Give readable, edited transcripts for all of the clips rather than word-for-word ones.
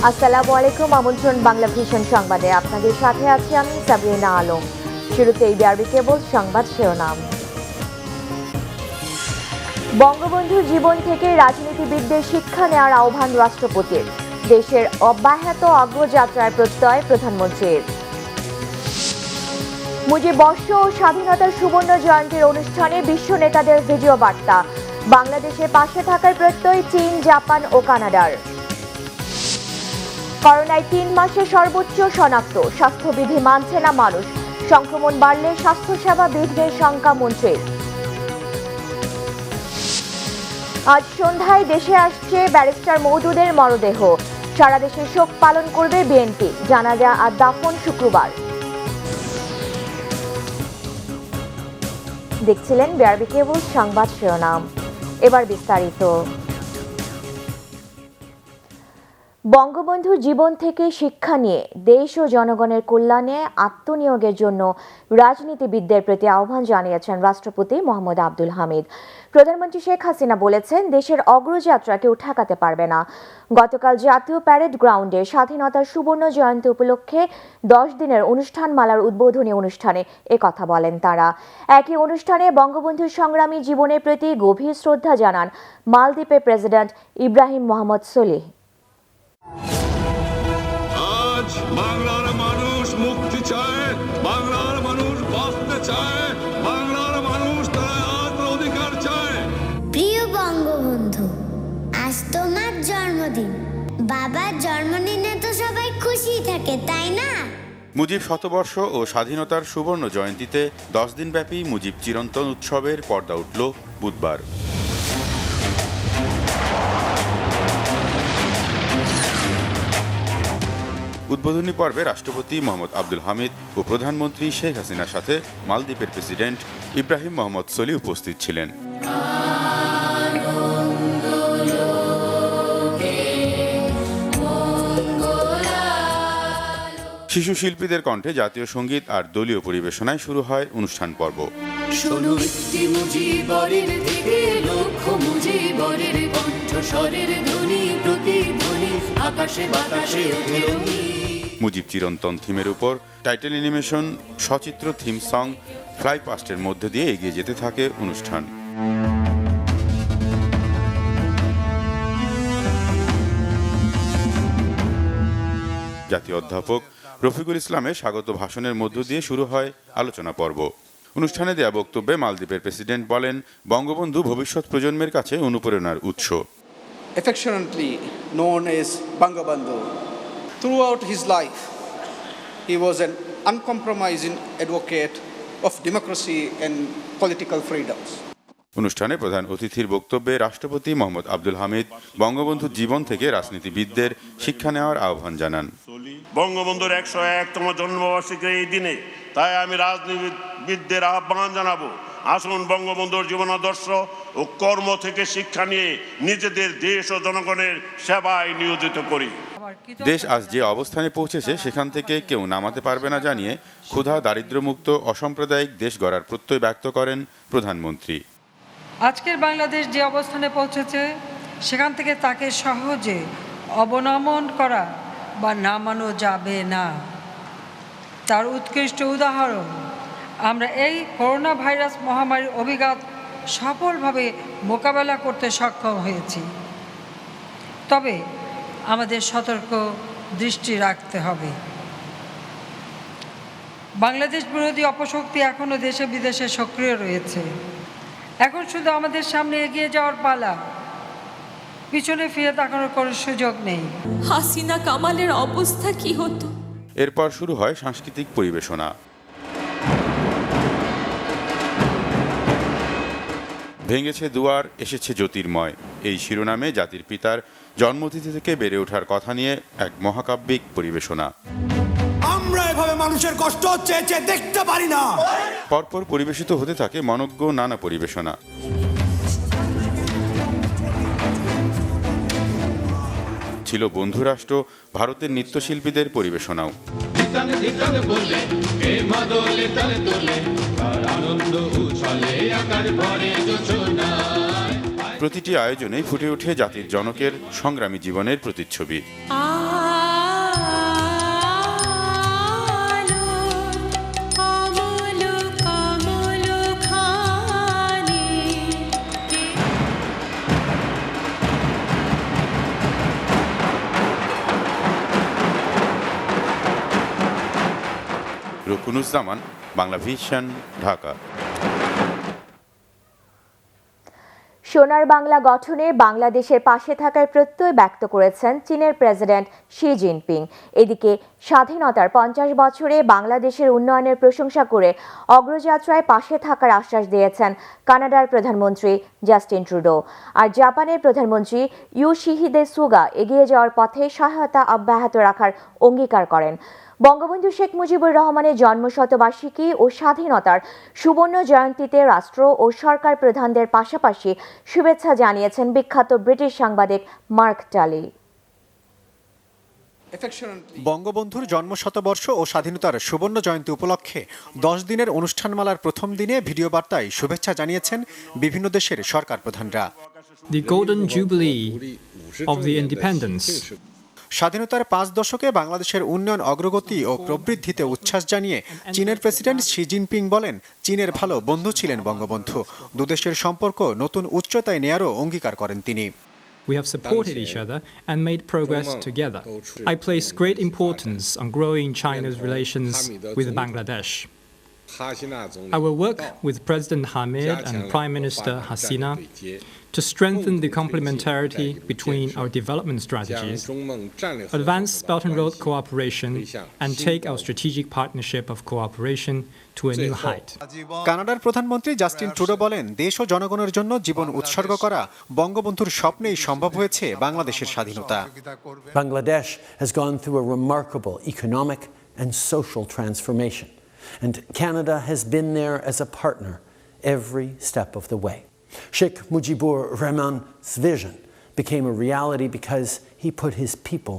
আসসালামু আলাইকুম। আমন্ত্রণ বাংলা ভিশন সংবাদে, আপনাদের সাথে আছি আমি সাবরিনা আলম। শুরুতেই বিআরবি কেবল সংবাদ শিরোনাম। বঙ্গবন্ধুর জীবন থেকে রাজনীতিবিদদের শিক্ষা নেওয়ার আহ্বান রাষ্ট্রপতির। দেশের অব্যাহত অগ্রযাত্রার প্রত্যয় প্রধানমন্ত্রীর। মুজিববর্ষ ও স্বাধীনতার সুবর্ণ জয়ন্তীর অনুষ্ঠানে বিশ্ব নেতাদের ভিডিও বার্তা। বাংলাদেশের পাশে থাকার প্রত্যয় চীন, জাপান ও কানাডার। করোনায় 3 মাসে সর্বোচ্চ শনাক্ত, স্বাস্থ্যবিধি মানছে না মানুষ। সংক্রমণ বাড়লে স্বাস্থ্যসেবা বিঘ্নের শঙ্কা মন্ত্রীর। আজ সন্ধ্যায় দেশে আসছে ব্যারিস্টার মওদুদের মরদেহ। সারা দেশে শোক পালন করবে বিএনপি। জানাজা আর দাফন শুক্রবার। দেখছিলেন বিআরবি কেবল সংবাদ শিরোনাম, এবার বিস্তারিত। বঙ্গবন্ধুর জীবন থেকে শিক্ষা নিয়ে দেশ ও জনগণের কল্যাণে আত্মনিয়োগের জন্য রাজনীতিবিদদের প্রতি আহ্বান জানিয়েছেন রাষ্ট্রপতি মোহাম্মদ আব্দুল হামিদ। প্রধানমন্ত্রী শেখ হাসিনা বলেছেন, দেশের অগ্রযাত্রা কেউ ঠেকাতে পারবে না। গতকাল জাতীয় প্যারেড গ্রাউন্ডে স্বাধীনতার সুবর্ণ জয়ন্তী উপলক্ষে 10 দিনের অনুষ্ঠানমালার উদ্বোধনী অনুষ্ঠানে একথা বলেন তারা। একই অনুষ্ঠানে বঙ্গবন্ধুর সংগ্রামী জীবনের প্রতি গভীর শ্রদ্ধা জানান মালদ্বীপের প্রেসিডেন্ট ইব্রাহিম মোহাম্মদ সোলিহ। আজ বাংলার মানুষ মুক্তি চায়, বাংলার মানুষ বাঁচতে চায়, বাংলার মানুষ তার অধিকার চায়। প্রিয় বঙ্গবন্ধু, আজ তোমার জন্মদিন। বাবার জন্মদিনে তো সবাই খুশি থাকে, তাই না? মুজিব শতবর্ষ ও স্বাধীনতার সুবর্ণ জয়ন্তীতে 10 দিনব্যাপী মুজিব চিরন্তন উৎসবের পর্দা উঠল বুধবার। উদ্বোধনী পর্বে রাষ্ট্রপতি মোহাম্মদ আব্দুল হামিদ ও প্রধানমন্ত্রী শেখ হাসিনার সাথে মালদ্বীপের প্রেসিডেন্ট ইব্রাহিম মোহাম্মদ সোলিহ উপস্থিত ছিলেন। শিশু শিল্পীদের কণ্ঠে জাতীয় সঙ্গীত আর দলীয় পরিবেশনায় শুরু হয় অনুষ্ঠান পর্ব। মুজিব চিরন্তন থিমের উপর টাইটেল অ্যানিমেশন, সচিত্র থিম সং, ফ্লাই পাস্টের মধ্যে দিয়ে এগিয়ে যেতে থাকে অনুষ্ঠান। জাতীয় অধ্যাপক রফিকুল ইসলামের স্বাগত ভাষণের মধ্য দিয়ে শুরু হয় আলোচনা পর্ব। অনুষ্ঠানে দেয়া বক্তব্যে মালদ্বীপের প্রেসিডেন্ট বলেন, বঙ্গবন্ধু ভবিষ্যৎ প্রজন্মের কাছে অনুপ্রেরণার উৎস। Affectionately known as Bangabandhu, throughout his life, he was an uncompromising advocate of democracy and political freedoms. অনুষ্ঠানে প্রধান অতিথির বক্তব্যে রাষ্ট্রপতি মোহাম্মদ আব্দুল হামিদ বঙ্গবন্ধুর জীবন থেকে রাজনীতিবিদদের শিক্ষা নেওয়ার আহ্বান জানান। বঙ্গবন্ধুর 101তম জন্মবার্ষিকীর এই দিনে তাই আমি রাজনীতিবিদদের আহ্বান জানাবো, আসুন বঙ্গবন্ধুর জীবনাদর্শ ও কর্ম থেকে শিক্ষা নিয়ে নিজেদের দেশ ও জনগণের সেবায় নিয়োজিত করি। দেশ আজ যে অবস্থানে পৌঁছেছে সেখান থেকে কেউ নামাতে পারবে না জানিয়ে ক্ষুধা, দারিদ্র্যমুক্ত অসাম্প্রদায়িক দেশ গড়ার প্রত্যয় ব্যক্ত করেন প্রধানমন্ত্রী। আজকের বাংলাদেশ যে অবস্থানে পৌঁছেছে সেখান থেকে তাকে সহজে অবনমন করা বা নামানো যাবে না। তার উৎকৃষ্ট উদাহরণ আমরা এই করোনা ভাইরাস মহামারীর অভিঘাত সফলভাবে মোকাবেলা করতে সক্ষম হয়েছি। তবে আমাদের সতর্ক দৃষ্টি রাখতে হবে। বাংলাদেশ বিরোধী অপশক্তি এখনও দেশে বিদেশে সক্রিয় রয়েছে। এখন শুধু আমাদের সামনে এগিয়ে যাওয়ার পালা, পিছনে ফিরে তাকানোর কোনো সুযোগ নেই। হাসিনা কামালের অবস্থা কি হতো? এরপর শুরু হয় সাংস্কৃতিক পরিবেশনা। ভেঙেছে দুয়ার, এসেছে জ্যোতির্ময়, এই শিরোনামে জাতির পিতার জন্মতিথি থেকে বেড়ে ওঠার কথা নিয়ে এক মহাকাব্যিক পরিবেশনা। আমরা এভাবে মানুষের কষ্ট হচ্ছে দেখতে পারি না। পরপর পরিবেশিত হতে থাকে মনজ্ঞ নানা পরিবেশনা। ছিল বন্ধুরাষ্ট্র ভারতের নৃত্যশিল্পীদের পরিবেশনাও। প্রতিটি আয়োজনেই ফুটে ওঠে জাতির জনকের সংগ্রামী জীবনের প্রতিচ্ছবি। কুনুজ্জামান, বাংলা ভিশন, ঢাকা। সোনার বাংলা গঠনে বাংলাদেশের পাশে থাকার প্রত্যয় ব্যক্ত করেছেন চীনের প্রেসিডেন্ট শি জিনপিং। এদিকে স্বাধীনতার 50 বছরে বাংলাদেশের উন্নয়নের প্রশংসা করে অগ্রযাত্রায় পাশে থাকার আশ্বাস দিয়েছেন কানাডার প্রধানমন্ত্রী জাস্টিন ট্রুডো। আর জাপানের প্রধানমন্ত্রী ইয়োশিহিদে সুগা এগিয়ে যাওয়ার পথে সহায়তা অব্যাহত রাখার অঙ্গীকার করেন। বঙ্গবন্ধু শেখ মুজিবুর রহমানের জন্মশতবার্ষিকী ও স্বাধীনতার সুবর্ণ জয়ন্তীতে রাষ্ট্র ও সরকার প্রধানদের পাশাপাশি শুভেচ্ছা জানিয়েছেন বিখ্যাত ব্রিটিশ সাংবাদিক মার্ক টালি। বঙ্গবন্ধুর জন্মশতবর্ষ ও স্বাধীনতার সুবর্ণ জয়ন্তী উপলক্ষে 10 দিনের অনুষ্ঠানমালার প্রথম দিনে ভিডিও বার্তায় শুভেচ্ছা জানিয়েছেন বিভিন্ন দেশের সরকার প্রধানরা। The Golden Jubilee of the Independence. স্বাধীনতার 5 দশকে বাংলাদেশের উন্নয়ন অগ্রগতি ও প্রবৃদ্ধিতে উচ্ছ্বাস জানিয়ে চীনের প্রেসিডেন্ট শি জিনপিং বলেন, চীনের ভালো বন্ধু ছিলেন বঙ্গবন্ধু। দুদেশের সম্পর্ক নতুন উচ্চতায় নেয়ারও অঙ্গীকার করেন তিনি। We have supported each other and made progress together. I place great importance on growing China's relations with Bangladesh. I will work with President Hamid and Prime Minister Hasina to strengthen the complementarity between our development strategies, advance Belt and Road cooperation, and take our strategic partnership of cooperation to a new height. কানাডার প্রধানমন্ত্রী Justin Trudeau বলেন, দেশ ও জনগণের জন্য জীবন উৎসর্গ করা বঙ্গবন্ধুর স্বপ্নেই সম্ভব হয়েছে বাংলাদেশের স্বাধীনতা। Bangladesh has gone through a remarkable economic and social transformation, and Canada has been there as a partner every step of the way. Sheikh Mujibur Rahman's vision became a reality because he put his people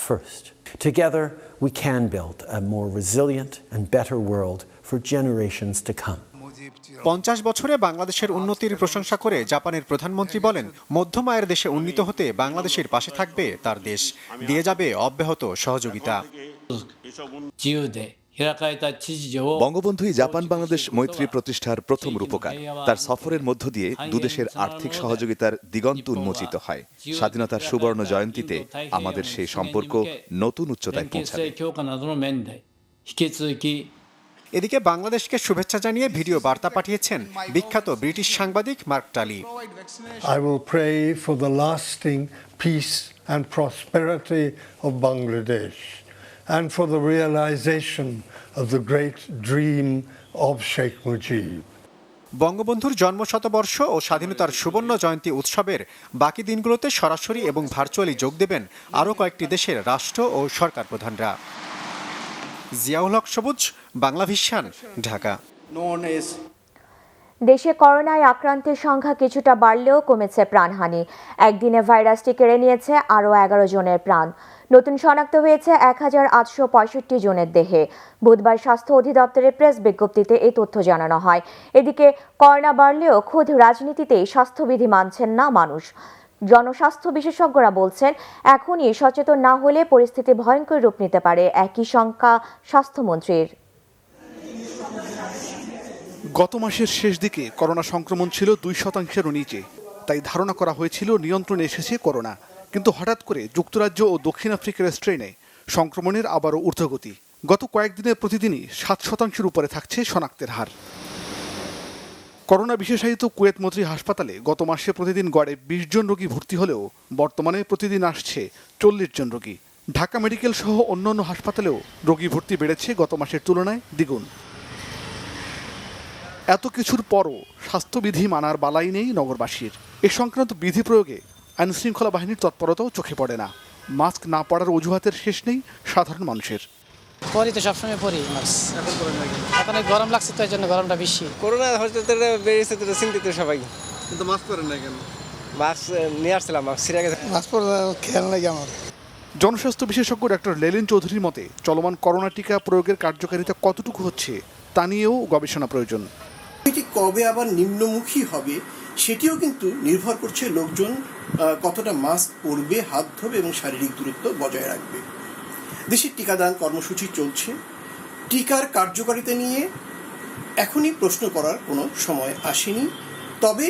first. Together, we can build a more resilient and better world for generations to come. 50 বছরে বাংলাদেশের উন্নতির প্রশংসা করে জাপানের প্রধানমন্ত্রী বলেন, মধ্যম আয়ের দেশে উন্নীত হতে বাংলাদেশের পাশে থাকবে তার দেশ, দিয়ে যাবে অব্যাহত সহযোগিতা। বঙ্গবন্ধুই জাপান বাংলাদেশ মৈত্রী প্রতিষ্ঠার প্রথম রূপকার। তার সফরের মধ্য দিয়ে দুদেশের আর্থিক সহযোগিতার দিগন্ত উন্মোচিত হয়। স্বাধীনতার সুবর্ণ জয়ন্তীতে আমাদের সেই সম্পর্ক নতুন উচ্চতায় পৌঁছাবে। এদিকে বাংলাদেশকে শুভেচ্ছা জানিয়ে ভিডিও বার্তা পাঠিয়েছেন বিখ্যাত ব্রিটিশ সাংবাদিক মার্ক টালি। I will pray for the lasting peace and prosperity of Bangladesh and for the realization of the great dream of Sheikh Mujib. বঙ্গবন্ধুর জন্মশতবর্ষ ও স্বাধীনতার সুবর্ণ জয়ন্তী উৎসবের বাকি দিনগুলোতে সরাসরি এবং ভার্চুয়ালি যোগ দেবেন আরও কয়েকটি দেশের রাষ্ট্র ও সরকার প্রধানরা। জিয়াউল হক সবুজ, বাংলা ভিশন, ঢাকা। দেশে করোনায় আক্রান্তের সংখ্যা কিছুটা বাড়লেও কমেছে প্রাণহানি। একদিনে ভাইরাসটি কেড়ে নিয়েছে আরও 11 জনের প্রাণ। নতুন শনাক্ত হয়েছে 1865 জনের দেহে। বুধবার স্বাস্থ্য অধিদপ্তরের প্রেস বিজ্ঞপ্তিতে এই তথ্য জানানো হয়। এদিকে করোনা বাড়লেও খোদ রাজনীতিতেই স্বাস্থ্যবিধি মানছেন না মানুষ। জনস্বাস্থ্য বিশেষজ্ঞরা বলছেন, এখনই সচেতন না হলে পরিস্থিতি ভয়ঙ্কর রূপ নিতে পারে। একই শঙ্কা স্বাস্থ্যমন্ত্রীর। গত মাসের শেষ দিকে করোনা সংক্রমণ ছিল 2%-এরও নিচে। তাই ধারণা করা হয়েছিল নিয়ন্ত্রণে এসেছে করোনা। কিন্তু হঠাৎ করে যুক্তরাজ্য ও দক্ষিণ আফ্রিকার স্ট্রেনে সংক্রমণের আবারও ঊর্ধ্বগতি। গত কয়েকদিনে প্রতিদিনই 7%-এর উপরে থাকছে শনাক্তের হার। করোনা বিশেষায়িত কুয়েত মৈত্রী হাসপাতালে গত মাসে প্রতিদিন গড়ে 20 জন রোগী ভর্তি হলেও বর্তমানে প্রতিদিন আসছে 40 জন রোগী। ঢাকা মেডিকেল সহ অন্যান্য হাসপাতালেও রোগী ভর্তি বেড়েছে গত মাসের তুলনায় দ্বিগুণ। এত কিছুর পরও স্বাস্থ্যবিধি মানার বালাই নেই নগরবাসীর। এ সংক্রান্ত বিধি প্রয়োগে আইনশৃঙ্খলা বাহিনীর তৎপরতাও চোখে পড়ে না। মাস্ক না পরার অজুহাতের শেষ নেই সাধারণ মানুষের। পরি তো সবসময় পরি মাস্ক, এখন গরম লাগছে তো এই জন্য গরমটা বেশি। করোনা হয়তো বেড়েছে তো চিন্তিত সবাই, কিন্তু মাস্ক পরেন না কেন? মাস্ক নিয়ে আসছিলাম, মাস্ক ছিঁড়ে গেছে। মাস্ক পরে খেয়াল লাগে আমার। জনস্বাস্থ্য বিশেষজ্ঞ ডক্টর লেলিন চৌধুরীর মতে, চলমান করোনা টিকা প্রয়োগের কার্যকারিতা কতটুকু হচ্ছে তা নিয়েও গবেষণা প্রয়োজন। এটি কবে আবার নিম্নমুখী হবে সেটিও কিন্তু নির্ভর করছে লোকজন কতটা মাস্ক পরবে, হাত ধোবে এবং শারীরিক দূরত্ব বজায় রাখবে। দেশে টিকাদান কর্মসূচি চলছে। টিকার কার্যকারিতা নিয়ে এখনই প্রশ্ন করার কোনো সময় আসেনি। তবে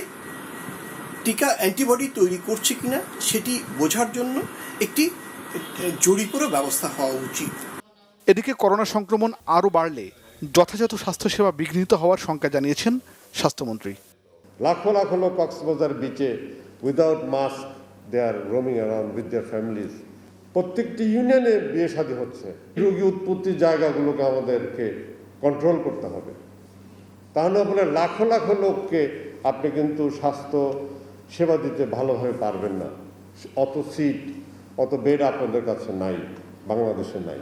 টিকা অ্যান্টিবডি তৈরি করছে কিনা সেটি বোঝার জন্য একটি জরিপেরও ব্যবস্থা হওয়া উচিত। এদিকে করোনা সংক্রমণ আরও বাড়লে যথাযথ স্বাস্থ্যসেবা বিঘ্নিত হওয়ার শঙ্কা জানিয়েছেন স্বাস্থ্যমন্ত্রী। লাখো লাখো লোক কক্সবাজার বিচে without mask they are roaming around with their families. প্রত্যেকটি ইউনিয়নে বিয়ে শাদী হচ্ছে। রোগী উৎপত্তির জায়গাগুলোকে আমাদেরকে কন্ট্রোল করতে হবে। তাহলে আপনার লাখো লাখো লোককে আপনি কিন্তু স্বাস্থ্য সেবা দিতে ভালোভাবে পারবেন না। অত সিট, অত বেড আপনাদের কাছে নাই, বাংলাদেশে নাই।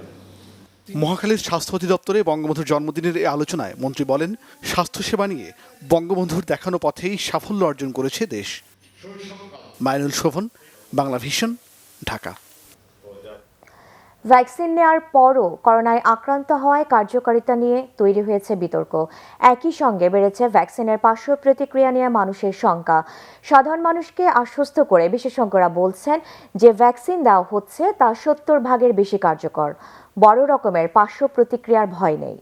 মহাখালীর স্বাস্থ্য অধিদপ্তরে বঙ্গবন্ধুর জন্মদিনের এই আলোচনায় মন্ত্রী বলেন, স্বাস্থ্যসেবা নিয়ে বঙ্গবন্ধুর দেখানো পথেই সাফল্য অর্জন করেছে দেশ। মাইনুল শোভন, বাংলা ভিশন, ঢাকা। ভ্যাকসিন নেওয়ার পরও করোনায় আক্রান্ত হওয়ায় কার্যকারিতা নিয়ে তৈরি হয়েছে বিতর্ক। একই সঙ্গে বেড়েছে ভ্যাকসিনের পার্শ্ব প্রতিক্রিয়া নিয়ে মানুষের শঙ্কা। সাধারণ মানুষকে আশ্বস্ত করে বিশেষজ্ঞরা বলছেন যে ভ্যাকসিন দেওয়া হচ্ছে তা 70% বেশি কার্যকর। বড় রকমের পার্শ্ব প্রতিক্রিয়ার ভয় নেই।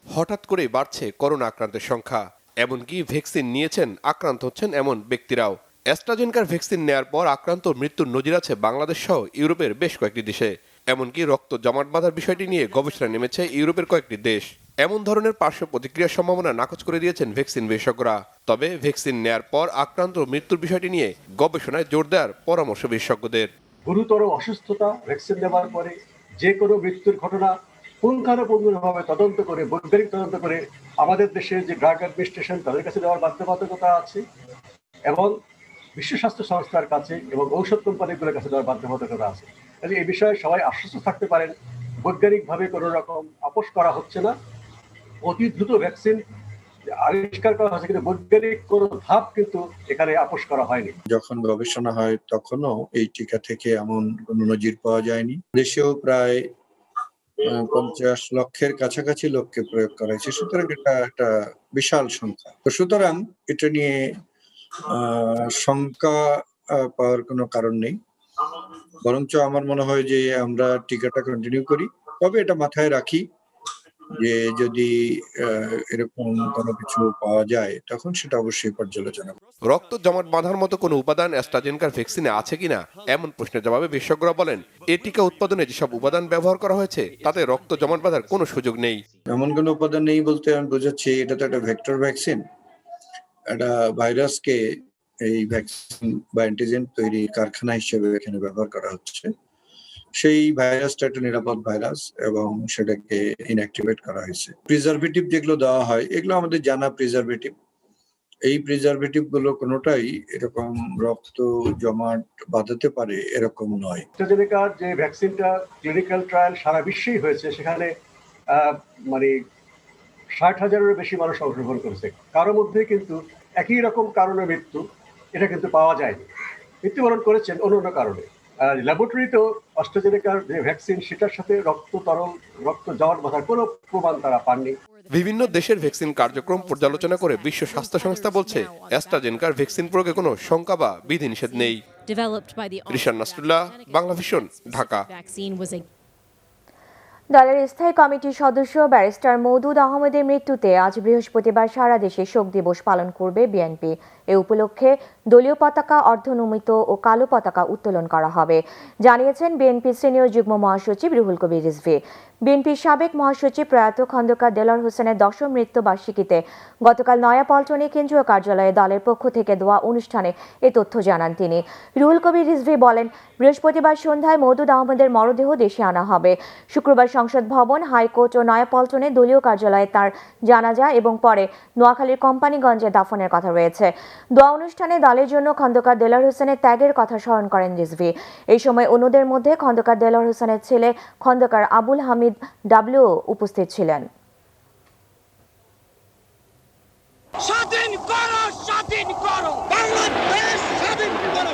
হঠাৎ করে বাড়ছে করোনা আক্রান্তের সংখ্যা, এমনকি ভ্যাকসিন নিয়েছেন আক্রান্ত হচ্ছেন এমন ব্যক্তিরাও। অ্যাস্ট্রাজেনেকার ভ্যাকসিন নেয়ার পর আক্রান্ত মৃত্যুর নজির আছে বাংলাদেশ সহ ইউরোপের বেশ কয়েকটি দেশে। এমনকি রক্ত জমাট বাঁধার বিষয়টি নিয়ে গবেষণা নেমেছে ইউরোপের কয়েকটি দেশ। এমন ধরনের পার্শ্ব প্রতিক্রিয়ার সম্ভাবনা নাকচ করে দিয়েছেন ভ্যাকসিন বিশেষজ্ঞরা। তবে ভ্যাকসিন নেয়ার পর আক্রান্ত মৃত্যুর বিষয়টি নিয়ে গবেষণায় জোর দেওয়ার পরামর্শ বিশেষজ্ঞদের। গুরুতর অসুস্থতা ভ্যাকসিন নেওয়ার পরে যে কোনো মৃত্যুর ঘটনা পুঙ্খানুপুঙ্খভাবে তদন্ত করে, বৈজ্ঞানিক তদন্ত করে আমাদের দেশে যে ড্রাগ অ্যাডমিনিস্ট্রেশন তাদের কাছে দেওয়ার বাধ্যবাধকতা আছে এবং বিশ্ব স্বাস্থ্য সংস্থার কাছে এবং ঔষধ কোম্পানিগুলোর কাছে দেওয়ার বাধ্যবাধকতা আছে। তাহলে এই বিষয়ে সবাই আশ্বস্ত থাকতে পারেন, বৈজ্ঞানিকভাবে কোনো রকম আপোষ করা হচ্ছে না। অতি দ্রুত ভ্যাকসিন আবিষ্কার করা হয়েছে, কিন্তু বৈজ্ঞানিক কোনো ধাপ কিন্তু এখানে আপোষ করা হয়নি। যখন গবেষণা হয় তখনও এই টিকা থেকে এমন কোনো নজির পাওয়া যায়নি। দেশেও প্রায় 50 লক্ষের কাছাকাছি লোককে প্রয়োগ করা হয়েছে, সুতরাং এটা একটা বিশাল সংখ্যা। তো সুতরাং এটা নিয়ে শঙ্কা পাওয়ার কোনো কারণ নেই, বরঞ্চ আমার মনে হয় যে আমরা টিকাটা কন্টিনিউ করি। তবে এটা মাথায় রাখি যে যদি এরকম কোনো কিছু পাওয়া যায় তখন সেটা অবশ্যই পর্যালোচনা করব। রক্ত জমাট বাঁধার মতো কোনো উপাদান অ্যাস্ট্রাজেনেকার ভ্যাকসিনে আছে কিনা এমন প্রশ্নের জবাবে বিশেষজ্ঞরা বলেন, এই টিকা উৎপাদনে যেসব উপাদান ব্যবহার করা হয়েছে তাতে রক্ত জমাট বাঁধার কোনো সুযোগ নেই। এমন কোনো উপাদান নেই বলতে আমি বোঝাচ্ছি এটা তো একটা ভেক্টর ভ্যাকসিন। একটা ভাইরাসকে এই ভ্যাকসিন বা অ্যান্টিজেন তৈরি কারখানা হিসেবে এখানে ব্যবহার করা হচ্ছে। সেই ভাইরাসটা একটা নিরাপদ ভাইরাস এবং সেটাকে ইনঅ্যাক্টিভেট করা হয়েছে। প্রিজারভেটিভ যেগুলো দেওয়া হয় এগুলো আমাদের জানা প্রিজারভেটিভ। এই প্রিজারভেটিভ গুলো কোনোটাই এরকম রক্ত জমাট বাঁধাতে পারে এরকম নয়। অ্যাস্ট্রাজেনেকার যে ভ্যাকসিনটা ক্লিনিক্যাল ট্রায়াল সারা বিশ্বেই হয়েছে, সেখানে মানে 60,000-এরও বেশি মানুষ অংশগ্রহণ করেছে। কারো মধ্যে কিন্তু একই রকম কারণে মৃত্যু এটা কিন্তু পাওয়া যায়নি। মৃত্যুবরণ করেছেন অন্য কারণে। ল্যাবরেটরিতেও অ্যাস্ট্রাজেনেকার যে ভ্যাকসিন সেটার সাথে রক্ত জমাট বাঁধার কোনো প্রমাণ তারা পাননি। বিভিন্ন দেশের ভ্যাকসিন কার্যক্রম পর্যালোচনা করে বিশ্ব স্বাস্থ্য সংস্থা বলছে অ্যাস্ট্রাজেনেকার ভ্যাকসিন প্রয়োগে কোনো শঙ্কা বা বিধিনিষেধ নেই। রিশান নাসরুল্লাহ, বাংলা ভিশন, ঢাকা। দলের স্থায়ী কমিটির সদস্য ব্যারিস্টার মওদুদ আহমেদের মৃত্যুতে আজ বৃহস্পতিবার সারা দেশে শোক দিবস পালন করবে বিএনপি। এ উপলক্ষে দলীয় পতাকা অর্ধনমিত ও কালো পতাকা উত্তোলন করা হবে, জানিয়েছেন বিএনপির সিনিয়র যুগ্ম মহাসচিব রুহুল কবির রিজভী। বিএনপির সাবেক মহাসচিব প্রয়াত খন্দকার দেলোয়ার হোসেনের 10ম মৃত্যুবার্ষিকীতে গতকাল নয়াপল্টনে কেন্দ্রীয় কার্যালয়ে দলের পক্ষ থেকে দেওয়া অনুষ্ঠানে এ তথ্য জানান তিনি। রুহুল কবির রিজভী বলেন, বৃহস্পতিবার সন্ধ্যায় মওদুদ আহমেদের মরদেহ দেশে আনা হবে। শুক্রবার সংসদ ভবন, হাইকোর্ট ও নয়াপল্টনে দলীয় কার্যালয়ে তার জানাজা এবং পরে নোয়াখালীর কোম্পানিগঞ্জে দাফনের কথা রয়েছে। দোয়া অনুষ্ঠানে দলের জন্য খন্দকার দেলোয়ার হোসেনের ত্যাগের কথা স্মরণ করেন রিজভী। এই সময় অন্যদের মধ্যে খন্দকার দেলোয়ার হোসেনের ছেলে খন্দকার আবুল হামিদ ডাবলু উপস্থিত ছিলেন। স্বাধীন করো, স্বাধীন করো, বাংলাদেশ স্বাধীন করো।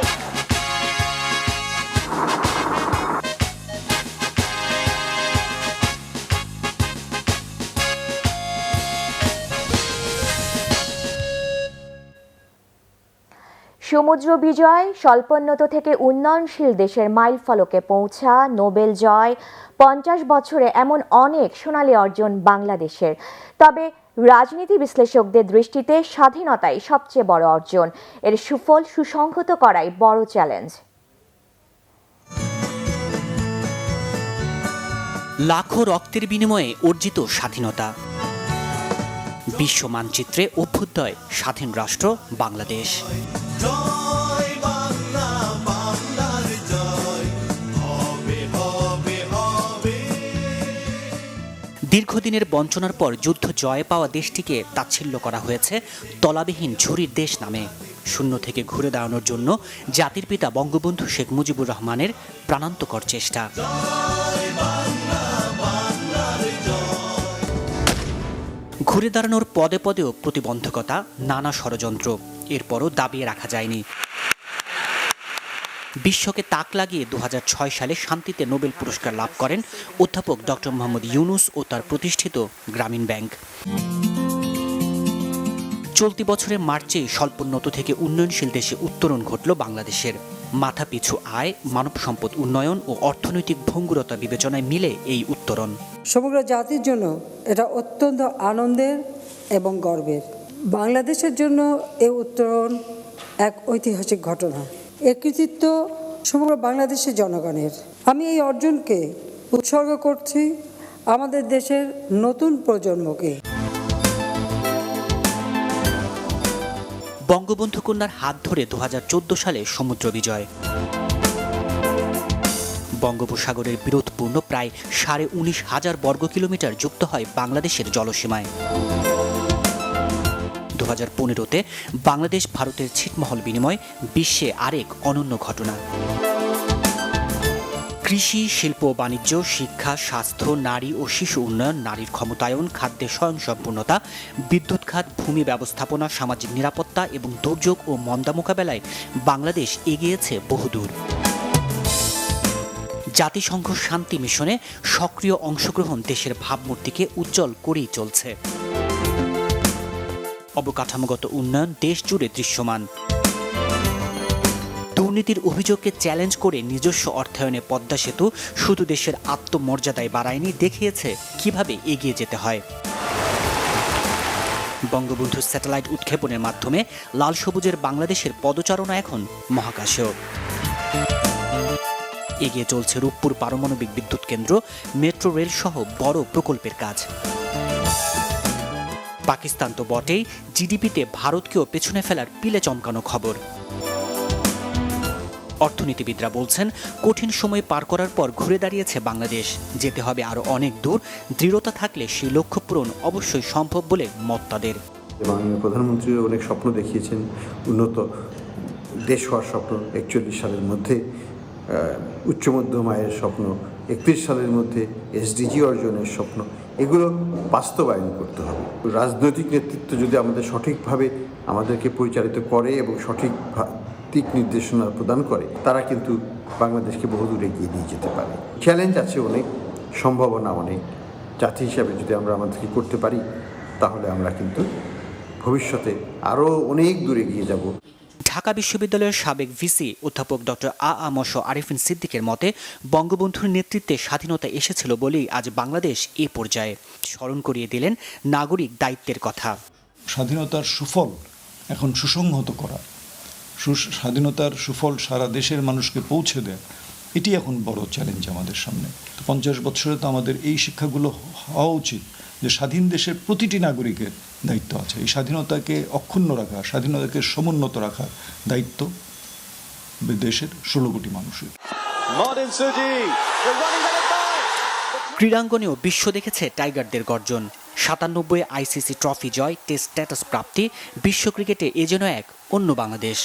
সমুদ্র বিজয়, স্বল্পোন্নত থেকে উন্নয়নশীল দেশের মাইল ফলকে পৌঁছা, নোবেল জয়, 50 বছরে এমন অনেক সোনালী অর্জন বাংলাদেশের। তবে রাজনীতি বিশ্লেষকদের দৃষ্টিতে স্বাধীনতাই সবচেয়ে বড় অর্জন। এর সুফল সুসংহত করাই বড় চ্যালেঞ্জ। লাখো রক্তের বিনিময়ে অর্জিত স্বাধীনতা, বিশ্ব মানচিত্রে অভ্যুদয় স্বাধীন রাষ্ট্র বাংলাদেশ। দীর্ঘদিনের বঞ্চনার পর যুদ্ধ জয় পাওয়া দেশটিকে তাচ্ছিল্য করা হয়েছে তলাবিহীন ঝুড়ির দেশ নামে। শূন্য থেকে ঘুরে দাঁড়ানোর জন্য জাতির পিতা বঙ্গবন্ধু শেখ মুজিবুর রহমানের প্রাণান্তকর চেষ্টা। ঘুরে দাঁড়ানোর পদে পদেও প্রতিবন্ধকতা, নানা ষড়যন্ত্র, এরপরও দাবিয়ে রাখা যায়নি। বিশ্বকে তাক লাগিয়ে 2006 সালে শান্তিতে নোবেল পুরস্কার লাভ করেন অধ্যাপক ডক্টর মোহাম্মদ ইউনুস ও তার প্রতিষ্ঠিত গ্রামীণ ব্যাংক। চলতি বছরের মার্চে স্বল্পোন্নত থেকে উন্নয়নশীল দেশে উত্তরণ ঘটল বাংলাদেশের। মাথাপিছু আয়, মানব সম্পদ উন্নয়ন ও অর্থনৈতিক ভঙ্গুরতা বিবেচনায় মিলে এই উত্তরণ। সমগ্র জাতির জন্য এটা অত্যন্ত আনন্দের এবং গর্বের। বাংলাদেশের জন্য এই উত্তরণ এক ঐতিহাসিক ঘটনা। এর কৃতিত্ব সমগ্র বাংলাদেশের জনগণের। আমি এই অর্জনকে উৎসর্গ করছি আমাদের দেশের নতুন প্রজন্মকে। বঙ্গবন্ধু কন্যার হাত ধরে 2014 সালে সমুদ্র বিজয়। বঙ্গোপসাগরের বিরোধপূর্ণ প্রায় 19,500 বর্গ কিলোমিটার যুক্ত হয় বাংলাদেশের জলসীমায়। 2015-তে বাংলাদেশ ভারতের ছিটমহল বিনিময় বিশ্বে আরেক অনন্য ঘটনা। কৃষি, শিল্প, বাণিজ্য, শিক্ষা, স্বাস্থ্য, নারী ও শিশু উন্নয়ন, নারীর ক্ষমতায়ন, খাদ্যে স্বয়ংসম্পূর্ণতা, বিদ্যুৎ খাত, ভূমি ব্যবস্থাপনা, সামাজিক নিরাপত্তা এবং দুর্যোগ ও মন্দা মোকাবেলায় বাংলাদেশ এগিয়েছে বহুদূর। জাতিসংঘ শান্তি মিশনে সক্রিয় অংশগ্রহণ দেশের ভাবমূর্তিকে উজ্জ্বল করেই চলছে। অবকাঠামোগত উন্নয়ন দেশ জুড়ে দৃশ্যমান। দুর্নীতির অভিযোগকে চ্যালেঞ্জ করে নিজস্ব অর্থায়নে পদ্মা সেতু শুধু দেশের আত্মমর্যাদায় বাড়ায়নি, দেখিয়েছে কিভাবে এগিয়ে যেতে হয়। বঙ্গবন্ধু স্যাটেলাইট উৎক্ষেপণের মাধ্যমে লাল সবুজের বাংলাদেশের পদচারণা এখন মহাকাশেও। এগিয়ে চলছে রূপপুর পারমাণবিক বিদ্যুৎ কেন্দ্র, মেট্রো রেল সহ বড় প্রকল্পের কাজ। পাকিস্তান তো বটেই, জিডিপিতে ভারতকেও পেছনে ফেলার পিলে চমকানো খবর। অর্থনীতিবিদরা বলছেন, কঠিন সময় পার করার পর ঘুরে দাঁড়িয়েছে বাংলাদেশ। যেতে হবে আরো অনেক দূর। দৃঢ়তা থাকলে সেই লক্ষ্য পূরণ অবশ্যই সম্ভব বলে মত তাদের। মাননীয় প্রধানমন্ত্রী অনেক স্বপ্ন দেখিয়েছেন, উন্নত দেশ হওয়ার স্বপ্ন 41 সালের মধ্যে, উচ্চ মধ্যম আয়ের স্বপ্ন 31 সালের মধ্যে, এসডিজি অর্জনের স্বপ্ন, এগুলো বাস্তবায়ন করতে হবে। রাজনৈতিক নেতৃত্ব যদি আমাদের সঠিকভাবে আমাদেরকে পরিচালিত করে এবং সঠিক দিক নির্দেশনা প্রদান করে, তারা কিন্তু বাংলাদেশকে বহুদূর এগিয়ে নিয়ে যেতে পারে। চ্যালেঞ্জ আছে অনেক, সম্ভাবনা অনেক। জাতি হিসাবে যদি আমরা আমাদেরকে করতে পারি, তাহলে আমরা কিন্তু ভবিষ্যতে আরও অনেক দূর এগিয়ে যাব। ঢাকা বিশ্ববিদ্যালয়ের সাবেক ভিসি অধ্যাপক ডক্টর আ.ম.স. আরিফিন সিদ্দিকের মতে, বঙ্গবন্ধুর নেতৃত্বে স্বাধীনতা এসেছিল বলেই আজ বাংলাদেশ এ পর্যায়ে। স্মরণ করিয়ে দিলেন নাগরিক দায়িত্বের কথা। স্বাধীনতার সুফল এখন সুসংহত করা, স্বাধীনতার সুফল সারা দেশের মানুষকে পৌঁছে দেয়, এটি এখন বড় চ্যালেঞ্জ আমাদের সামনে। 50 বছরে তো আমাদের এই শিক্ষাগুলো হওয়া উচিত যে স্বাধীন দেশের প্রতিটি নাগরিকের দায়িত্ব আছে এই স্বাধীনতাকে অক্ষুণ্ণ রাখা, স্বাধীনতাকে সমুন্নত রাখার দায়িত্ব দেশের 16 কোটি মানুষের। ক্রীড়াঙ্গনেও বিশ্ব দেখেছে টাইগারদের গর্জন। 97 আইসিসি ট্রফি জয়, টেস্ট স্ট্যাটাস প্রাপ্তি, বিশ্ব ক্রিকেটে এ যেন এক অন্য বাংলাদেশ।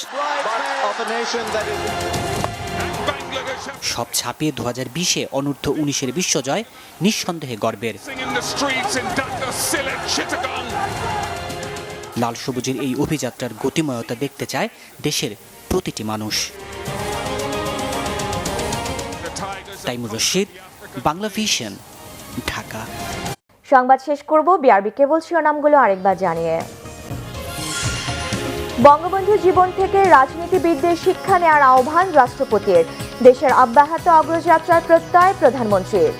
সব ছাপিয়ে 2020-এ অনূর্ধ্ব 19-এর বিশ্বজয় নিঃসন্দেহে গর্বের। লাল সবুজের এই অভিযাত্রার গতিময়তা দেখতে চায় দেশের প্রতিটি মানুষ। তাইমুর রশিদ, বাংলা ভিশন, ঢাকা। সংবাদ শেষ করব বিআরবি কেবল শিরোনামগুলো আরেকবার জানিয়ে। বঙ্গবন্ধুর জীবন থেকে রাজনীতিবিদদের শিক্ষা নেওয়ার আহ্বান রাষ্ট্রপতির। দেশের অব্যাহত অগ্রযাত্রার প্রত্যয় প্রধানমন্ত্রীর।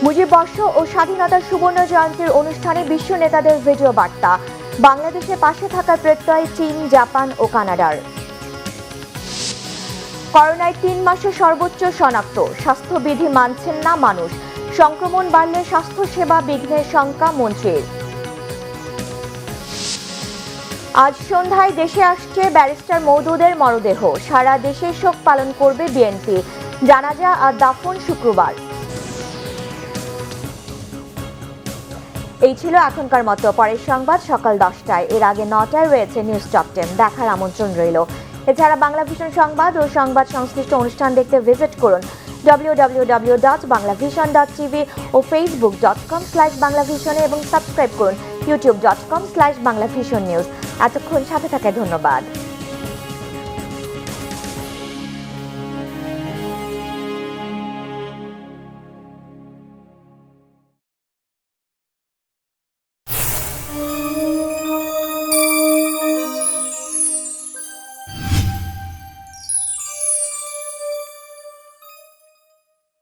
মুজিববর্ষ ও স্বাধীনতার সুবর্ণ জয়ন্তীর অনুষ্ঠানে বিশ্ব নেতাদের ভিডিও বার্তা। বাংলাদেশের পাশে থাকার প্রত্যয় চীন, জাপান ও কানাডার। করোনায় 3 মাসে সর্বোচ্চ শনাক্ত, স্বাস্থ্যবিধি মানছেন না মানুষ, সংক্রমণ বাড়লে স্বাস্থ্যসেবা বিঘ্নের শঙ্কা মন্ত্রীর। আজ সন্ধ্যায় দেশে আসছে ব্যারিস্টার মওদুদের মরদেহ, সারা দেশে শোক পালন করবে বিএনপি, জানাজা আর দাফন শুক্রবার। এই ছিল এখনকার মতো, পরের সংবাদ সকাল 10টায়, এর আগে 9টায় রয়েছে নিউজ টপ 10, দেখার আমন্ত্রণ রইল। এছাড়া বাংলা ভিশন সংবাদ ও সংবাদ সংশ্লিষ্ট অনুষ্ঠান দেখতে ভিজিট করুন www.banglavision.tv ও facebook.com/banglavision এবং সাবস্ক্রাইব করুন youtube.com/banglavision news। এতক্ষণ সাথে থাকায় ধন্যবাদ।